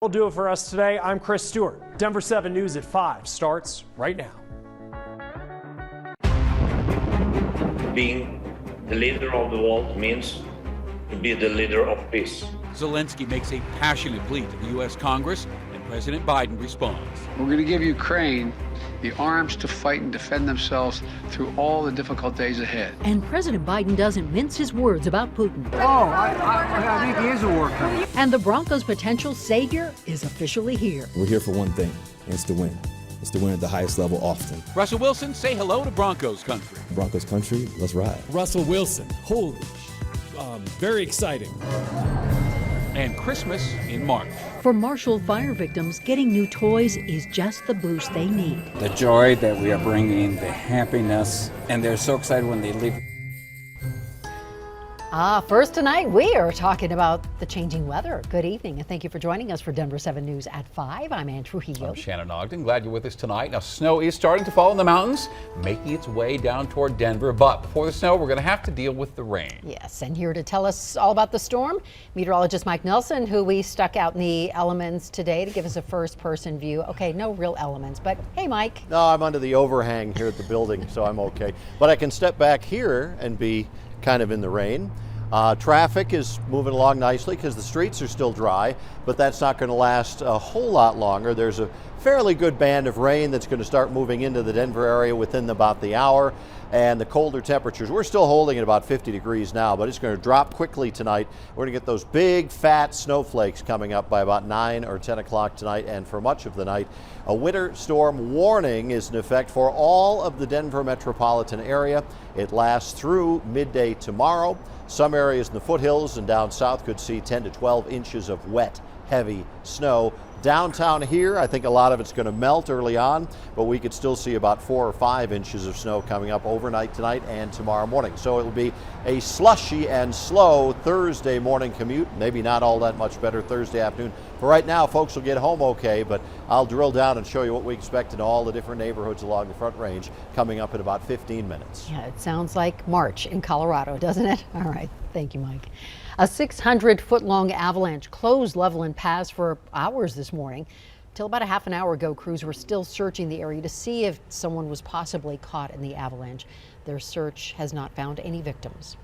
Will do it for us today. I'm Chris Stewart. Denver 7 News at 5 starts right now. Being the leader of the world means to be the leader of peace. Zelensky makes a passionate plea to the U.S. Congress, and President Biden responds. We're going to give Ukraine the arms to fight and defend themselves through all the difficult days ahead. And President Biden doesn't mince his words about Putin. I think he is a war criminal. And the Broncos' potential savior is officially here. We're here for one thing, and it's to win. It's to win at the highest level often. Russell Wilson, say hello to Broncos country. Broncos country, let's ride. Russell Wilson, holy, very exciting. And Christmas in March. For Marshall fire victims, getting new toys is just the boost they need. The joy that we are bringing, the happiness, and they're so excited when they leave. First tonight, we are talking about the changing weather. Good evening, and thank you for joining us for Denver 7 News at 5. I'm Ann Trujillo. I'm Shannon Ogden. Glad you're with us tonight. Now, snow is starting to fall in the mountains, making its way down toward Denver. But before the snow, we're going to have to deal with the rain. Yes, and here to tell us all about the storm, meteorologist Mike Nelson, who we stuck out in the elements today to give us a first-person view. Okay, no real elements, but hey, Mike. No, I'm under the overhang here at the building, so I'm okay. But I can step back here and be kind of in the rain. Traffic is moving along nicely because the streets are still dry, but that's not going to last a whole lot longer. There's a fairly good band of rain that's going to start moving into the Denver area within about the hour, and the colder temperatures, we're still holding at about 50 degrees now, but it's going to drop quickly tonight. We're going to get those big fat snowflakes coming up by about 9 or 10 o'clock tonight, and for much of the night. A winter storm warning is in effect for all of the Denver metropolitan area. It lasts through midday tomorrow. Some areas in the foothills and down south could see 10 to 12 inches of wet, heavy snow. Downtown here, I think a lot of it's going to melt early on, but we could still see about 4 or 5 inches of snow coming up overnight tonight and tomorrow morning. So it will be a slushy and slow Thursday morning commute, maybe not all that much better Thursday afternoon. For right now, folks will get home okay, but I'll drill down and show you what we expect in all the different neighborhoods along the Front Range coming up in about 15 minutes. Yeah, it sounds like March in Colorado, doesn't it? All right, thank you, Mike. A 600-foot-long avalanche closed Loveland Pass for hours this morning. Till about a half an hour ago, crews were still searching the area to see if someone was possibly caught in the avalanche. Their search has not found any victims.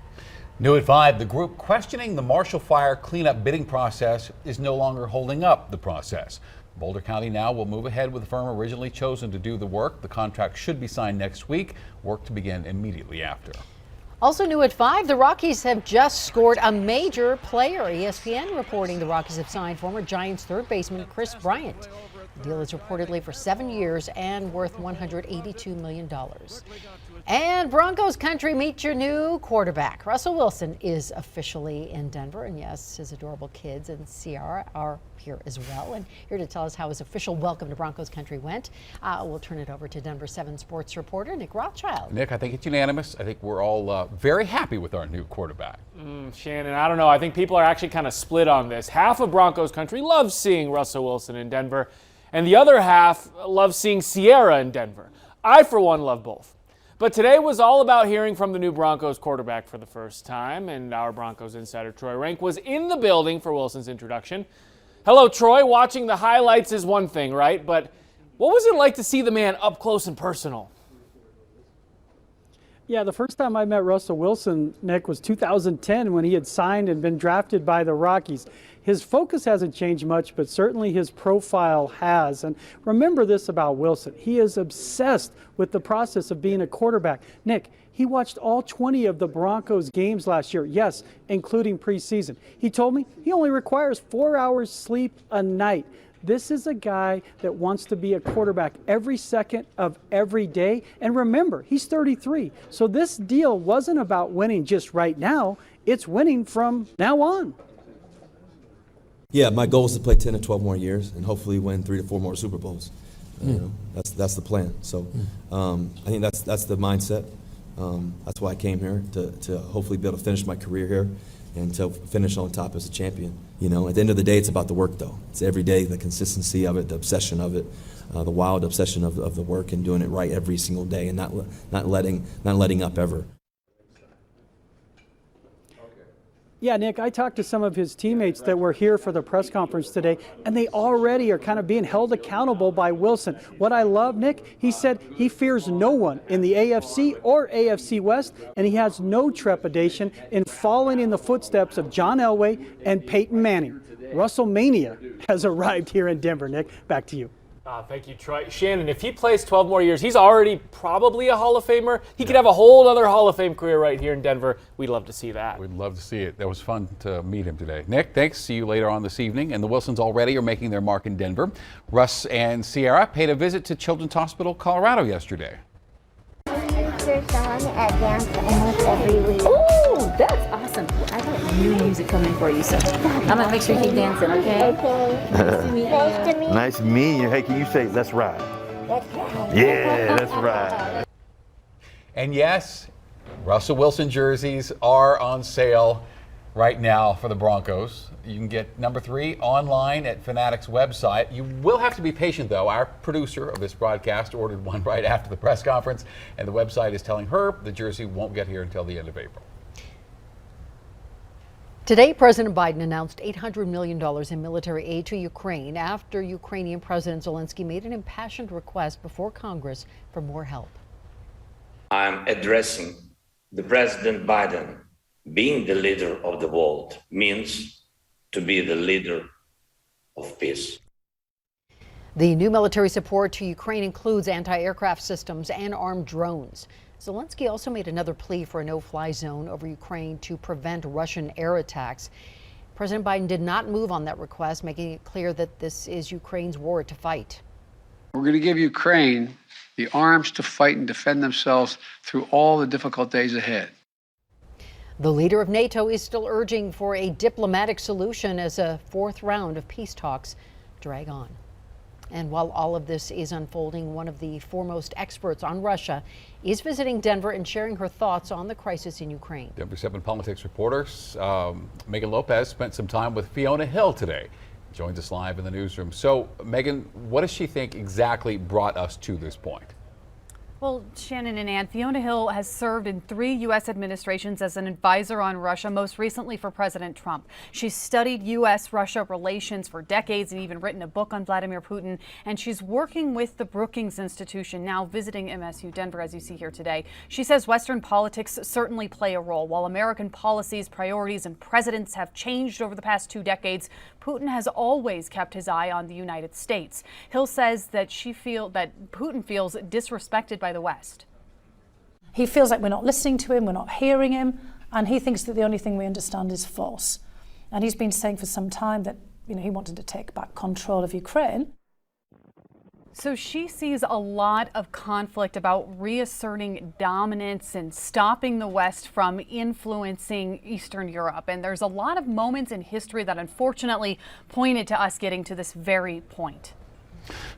New at 5, the group questioning the Marshall Fire cleanup bidding process is no longer holding up the process. Boulder County now will move ahead with the firm originally chosen to do the work. The contract should be signed next week, work to begin immediately after. Also new at 5, the Rockies have just scored a major player. ESPN reporting the Rockies have signed former Giants third baseman Chris Bryant. The deal is reportedly for 7 years and worth $182 million. And Broncos country, meet your new quarterback. Russell Wilson is officially in Denver, and yes, his adorable kids and Ciara are here as well. And here to tell us how his official welcome to Broncos country went, we'll turn it over to Denver 7 sports reporter Nick Rothschild. Nick, I think it's unanimous. I think we're all very happy with our new quarterback. Shannon, I don't know. I think people are actually kind of split on this. Half of Broncos country loves seeing Russell Wilson in Denver, and the other half loves seeing Ciara in Denver. I, for one, love both. But today was all about hearing from the new Broncos quarterback for the first time, and our Broncos insider Troy Rank was in the building for Wilson's introduction. Hello, Troy. Watching the highlights is one thing, right? But what was it like to see the man up close and personal? Yeah, the first time I met Russell Wilson, Nick, was 2010 when he had signed and been drafted by the Rockies. His focus hasn't changed much, but certainly his profile has. And remember this about Wilson. He is obsessed with the process of being a quarterback. Nick, he watched all 20 of the Broncos games last year, yes, including preseason. He told me he only requires 4 hours sleep a night. This is a guy that wants to be a quarterback every second of every day. And remember, he's 33. So this deal wasn't about winning just right now. It's winning from now on. Yeah, my goal is to play 10 to 12 more years and hopefully win 3 to 4 more Super Bowls. You know, that's the plan. So I think that's the mindset. That's why I came here, to hopefully be able to finish my career here and to finish on top as a champion. You know, at the end of the day, it's about the work, though. It's every day, the consistency of it, the obsession of it, the wild obsession of the work and doing it right every single day and not letting up ever. Yeah, Nick, I talked to some of his teammates that were here for the press conference today, and they already are kind of being held accountable by Wilson. What I love, Nick, he said he fears no one in the AFC or AFC West, and he has no trepidation in following in the footsteps of John Elway and Peyton Manning. WrestleMania has arrived here in Denver. Nick, back to you. Thank you, Troy. Shannon, if he plays 12 more years, he's already probably a Hall of Famer. He could have a whole other Hall of Fame career right here in Denver. We'd love to see that. We'd love to see it. That was fun to meet him today. Nick, thanks. See you later on this evening. And the Wilsons already are making their mark in Denver. Russ and Sierra paid a visit to Children's Hospital, Colorado yesterday. There's song at dance almost every week. Ooh, that's awesome. I got new music coming for you, so I'm gonna make sure you keep dancing, okay? Okay. Nice to meet you. Nice to meet you. Nice to meet you. Hey, can you say, let's ride? Let's ride. Yeah, let's ride. And yes, Russell Wilson jerseys are on sale right now for the Broncos. You can get number 3 online at Fanatics website. You will have to be patient, though. Our producer of this broadcast ordered one right after the press conference, and the website is telling her the jersey won't get here until the end of April. Today, President Biden announced $800 million in military aid to Ukraine after Ukrainian President Zelensky made an impassioned request before Congress for more help. I'm addressing the President Biden. Being the leader of the world means to be the leader of peace. The new military support to Ukraine includes anti-aircraft systems and armed drones. Zelensky also made another plea for a no-fly zone over Ukraine to prevent Russian air attacks. President Biden did not move on that request, making it clear that this is Ukraine's war to fight. We're going to give Ukraine the arms to fight and defend themselves through all the difficult days ahead. The leader of NATO is still urging for a diplomatic solution as a 4th round of peace talks drag on. And while all of this is unfolding, one of the foremost experts on Russia is visiting Denver and sharing her thoughts on the crisis in Ukraine. Denver 7 politics reporter Megan Lopez spent some time with Fiona Hill today. Joins us live in the newsroom. So, Megan, what does she think exactly brought us to this point? Well, Shannon and Ann, Fiona Hill has served in 3 U.S. administrations as an advisor on Russia, most recently for President Trump. She's studied U.S.-Russia relations for decades and even written a book on Vladimir Putin. And she's working with the Brookings Institution, now visiting MSU Denver, as you see here today. She says Western politics certainly play a role. While American policies, priorities, and presidents have changed over the past 2 decades, Putin has always kept his eye on the United States. Hill says that Putin feels disrespected by the West. He feels like we're not listening to him, we're not hearing him, and he thinks that the only thing we understand is force. And he's been saying for some time that, he wanted to take back control of Ukraine. So she sees a lot of conflict about reasserting dominance and stopping the West from influencing Eastern Europe. And there's a lot of moments in history that unfortunately pointed to us getting to this very point.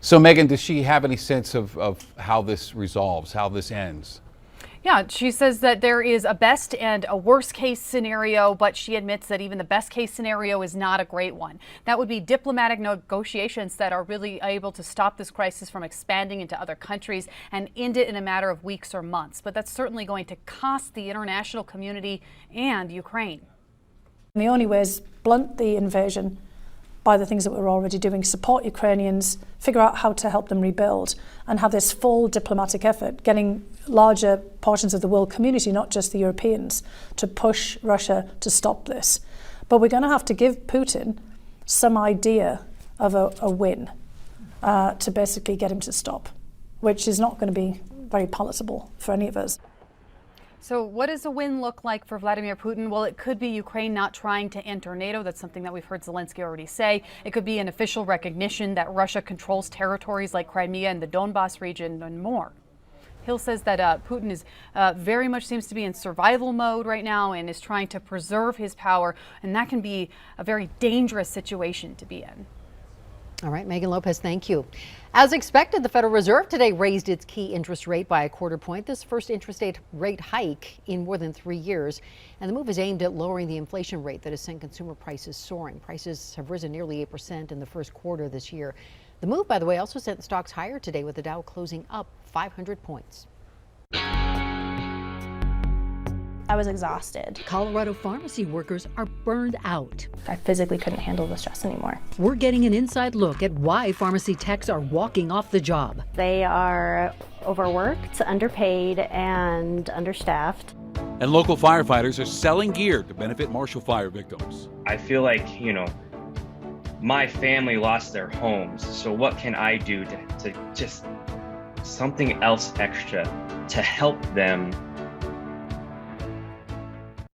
So, Megan, does she have any sense of how this resolves, how this ends? Yeah, she says that there is a best and a worst case scenario, but she admits that even the best case scenario is not a great one. That would be diplomatic negotiations that are really able to stop this crisis from expanding into other countries and end it in a matter of weeks or months. But that's certainly going to cost the international community and Ukraine. And the only way is blunt the invasion by the things that we're already doing, support Ukrainians, figure out how to help them rebuild, and have this full diplomatic effort, getting larger portions of the world community, not just the Europeans, to push Russia to stop this. But we're going to have to give Putin some idea of a win to basically get him to stop, which is not going to be very palatable for any of us. So what does a win look like for Vladimir Putin? Well, it could be Ukraine not trying to enter NATO. That's something that we've heard Zelensky already say. It could be an official recognition that Russia controls territories like Crimea and the Donbas region and more. Hill says that Putin is very much seems to be in survival mode right now and is trying to preserve his power. And that can be a very dangerous situation to be in. All right, Megan Lopez, thank you. As expected, the Federal Reserve today raised its key interest rate by a quarter point, this first interest rate hike in more than 3 years. And the move is aimed at lowering the inflation rate that has sent consumer prices soaring. Prices have risen nearly 8% in the first quarter this year. The move, by the way, also sent stocks higher today, with the Dow closing up 500 points. I was exhausted. Colorado pharmacy workers are burned out. I physically couldn't handle the stress anymore. We're getting an inside look at why pharmacy techs are walking off the job. They are overworked, underpaid, and understaffed. And local firefighters are selling gear to benefit Marshall Fire victims. I feel like, my family lost their homes, so what can I do to just something else extra to help them